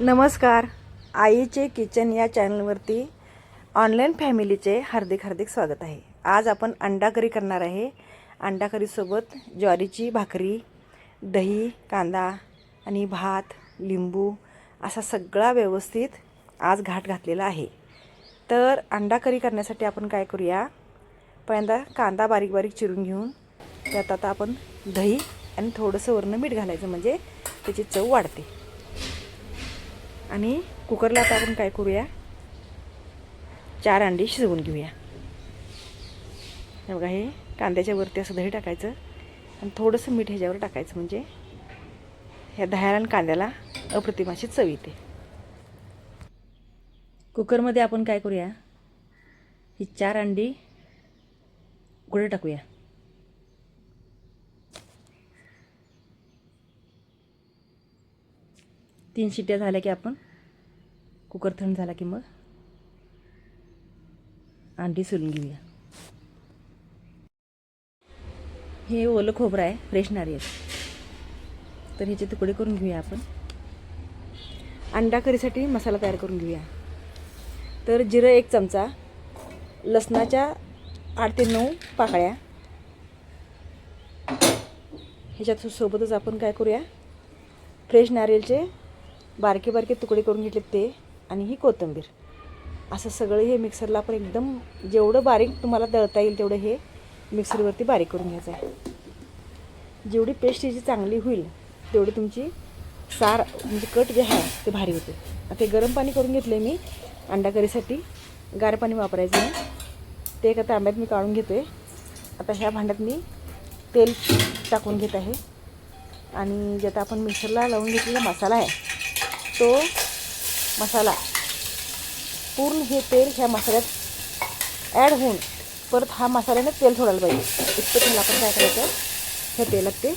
नमस्कार. आईचे किचन या चॅनलवरती ऑनलाईन फॅमिलीचे हार्दिक हार्दिक स्वागत आहे. आज आपण अंडा करी करणार आहे. अंडा करीसोबत ज्वारीची भाकरी, दही, कांदा आणि भात, लिंबू असा सगळा व्यवस्थित आज घाट घातलेला आहे. तर अंडा करी करण्यासाठी आपण काय करूया, पहिल्यांदा कांदा बारीक बारीक चिरून घेऊन त्यात आता आपण दही आणि थोडंसं वरनं मीठ घालायचं, म्हणजे त्याची चव वाढते. आणि कुकरला आता आपण काय करूया, 4 अंडी शिजवून घेऊया. हे बघा, हे कांद्याच्या वरती असं दही टाकायचं आणि थोडंसं मीठ ह्याच्यावर टाकायचं, म्हणजे ह्या दह्याला आणि कांद्याला अप्रतिम अशी चव येते. कुकरमध्ये आपण काय करूया, ही 4 अंडी उघडे टाकूया. तीन शिट्ट्या झाल्या की आपण कुकर थंड झाला की मग अंडी सोलून घेऊया. हे ओलं खोबरं आहे, फ्रेश नारळ, तर ह्याचे तुकडे करून घेऊया. आपण अंडा करीसाठी मसाला तयार करून घेऊया. तर जिरं 1 चमचा, लसणाच्या 8 ते 9 पाकळ्या, ह्याच्यात सोबतच आपण काय करूया, फ्रेश नारळचे बारके बारके तुकडे करून घेतले ते, आणि ही कोथिंबीर, असं सगळं हे मिक्सरला आपण एकदम जेवढं बारीक तुम्हाला दळता येईल तेवढं हे मिक्सरवरती बारीक करून घ्यायचं आहे. जेवढी पेस्ट याची चांगली होईल तेवढी तुमची सार म्हणजे कट जे आहे ते भारी होते. आता गरम पाणी करून घेतलं आहे मी अंडा करीसाठी, गार पाणी वापरायचं नाही. ते एका तांब्यात मी काढून घेतो आहे. आता ह्या भांड्यात मी तेल टाकून घेत आहे, आणि जे आता आपण मिक्सरला लावून घेतलेला मसाला आहे तो मसाला पूर्ण हे तेल ह्या मसाल्यात ॲड होऊन परत हा मसाल्याने तेल सोडायला पाहिजे. इतकं तेल आपण काय करायचं, ह्या तेलात ते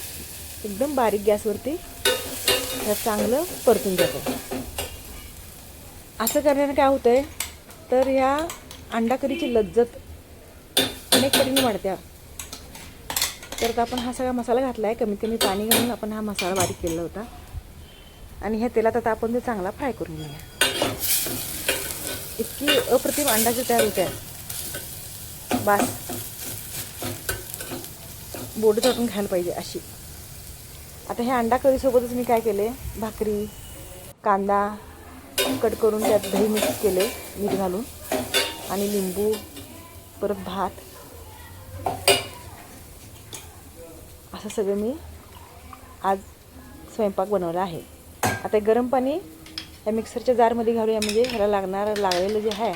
एकदम बारीक गॅसवरती ह्या चांगलं परतून जातं. असं करण्याने काय होतं आहे, तर ह्या अंडा करीची लज्जत अनेक पटीने वाढत्या. तर आपण हा सगळा मसाला घातला आहे, कमीत कमी पाणी घालून आपण हा मसाला बारीक केलेला होता, आणि ह्या तेलात आता आपण ते चांगला फ्राय करून घेऊया. इतकी अप्रतिम अंडाची तयार होते आहे, बास बोट चाटून खायला पाहिजे अशी. आता ह्या अंडा करीसोबतच मी काय केले, भाकरी, कांदा कट करून त्यात दही मिक्स केले मीठ घालून, आणि लिंबू, परत भात, असं सगळं मी आज स्वयंपाक बनवला आहे. आता गरम पाणी या मिक्सरच्या जारमध्ये घालूया, म्हणजे ह्याला लागलेलं जे आहे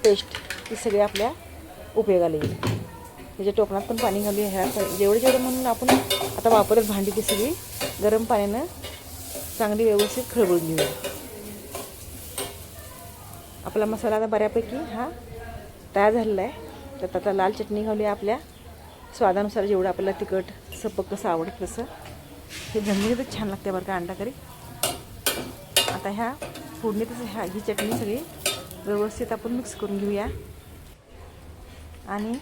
पेस्ट ती सगळी आपल्या उपयोगाला येईल. त्याच्या टोपणात पण पाणी घालूया. ह्या जेवढं म्हणून आपण आता वापरत भांडी ती सगळी गरम पाण्यानं चांगली व्यवस्थित खळबळून घेऊया. आपला मसाला आता बऱ्यापैकी हा तयार झालेला आहे. तर आता लाल चटणी घालूया आपल्या स्वादानुसार, जेवढं आपल्याला तिखट सपक कसं आवडतं तसं. हे झणझणीतच छान लागते बरं का अंडा करी. आता ह्या फोडणीतच ही चटणी सगळी व्यवस्थित आपण मिक्स करून घेऊया, आणि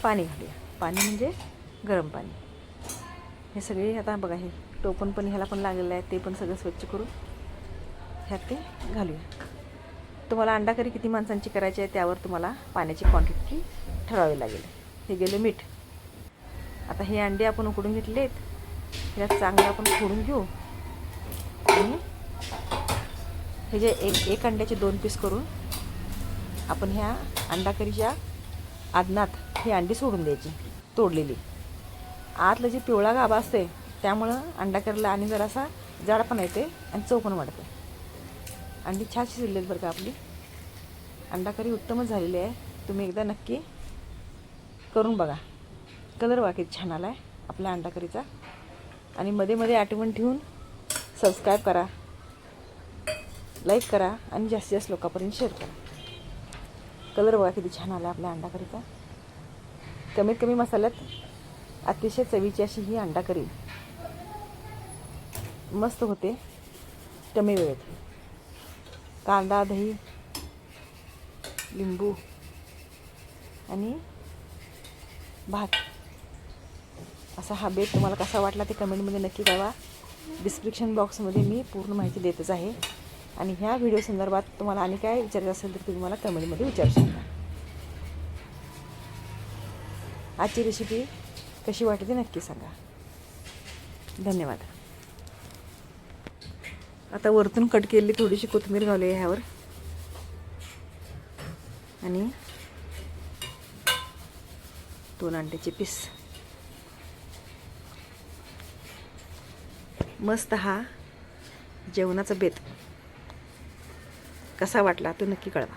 पाणी घालूया. पाणी म्हणजे गरम पाणी. हे सगळे आता बघा, हे टोपण पण ह्याला पण लागलेलं आहे, ते पण सगळं स्वच्छ करून ह्यात ते घालूया. तुम्हाला अंडा करी किती माणसांची करायची आहे त्यावर तुम्हाला पाण्याची क्वांटिटी ठरवावी लागेल. हे गेलं मीठ. आता हे अंडे आपण उकडून घेतले आहेत, ह्यात चांगलं आपण फोडून घेऊ, आणि हे जे एक अंड्याचे 2 पीस करून आपण ह्या अंडा करीच्या आदनात ही अंडी सोडून द्यायची तोडलेली. आतलं जे पिवळा गाभा असते त्यामुळं अंडा करीला आणि जरासा जाड पण येते आणि चव पण वाढते. अंडी छान शिजलेली आहेत बरं का. आपली अंडा करी उत्तमच झालेली आहे. तुम्ही एकदा नक्की करून बघा. कलर किती छान आला आहे आपला अंडा करीचा. आणि मध्ये मध्ये आठवण ठेवून सबस्क्राईब करा, लाईक करा, आणि जास्तीत जास्त लोकांपर्यंत शेअर करा. कलर बघा किती छान आला आपल्या अंडा करीचा. कमीत कमी मसाल्यात अतिशय चवीची अशी ही अंडा करी मस्त होते कमी वेळेत. कांदा, दही, लिंबू आणि भात, असा हा बेत तुम्हाला कसा वाटला ते कमेंटमध्ये नक्की कळवा. डिस्क्रिप्शन बॉक्समध्ये मी पूर्ण माहिती देतच आहे. आणि ह्या व्हिडिओ संदर्भात तुम्हाला आणि काय विचारायचं असेल तर तुम्ही मला कमेंटमध्ये विचारू शकता. आजची रेसिपी कशी वाटली ते नक्की सांगा. धन्यवाद. आता वरतून कट केलेली थोडीशी कोथिंबीर घालूया ह्यावर आणि 2 अंड्याचे पीस. मस्त हा जेवणाचा बेत कसा वाटला तो नक्की कळवा.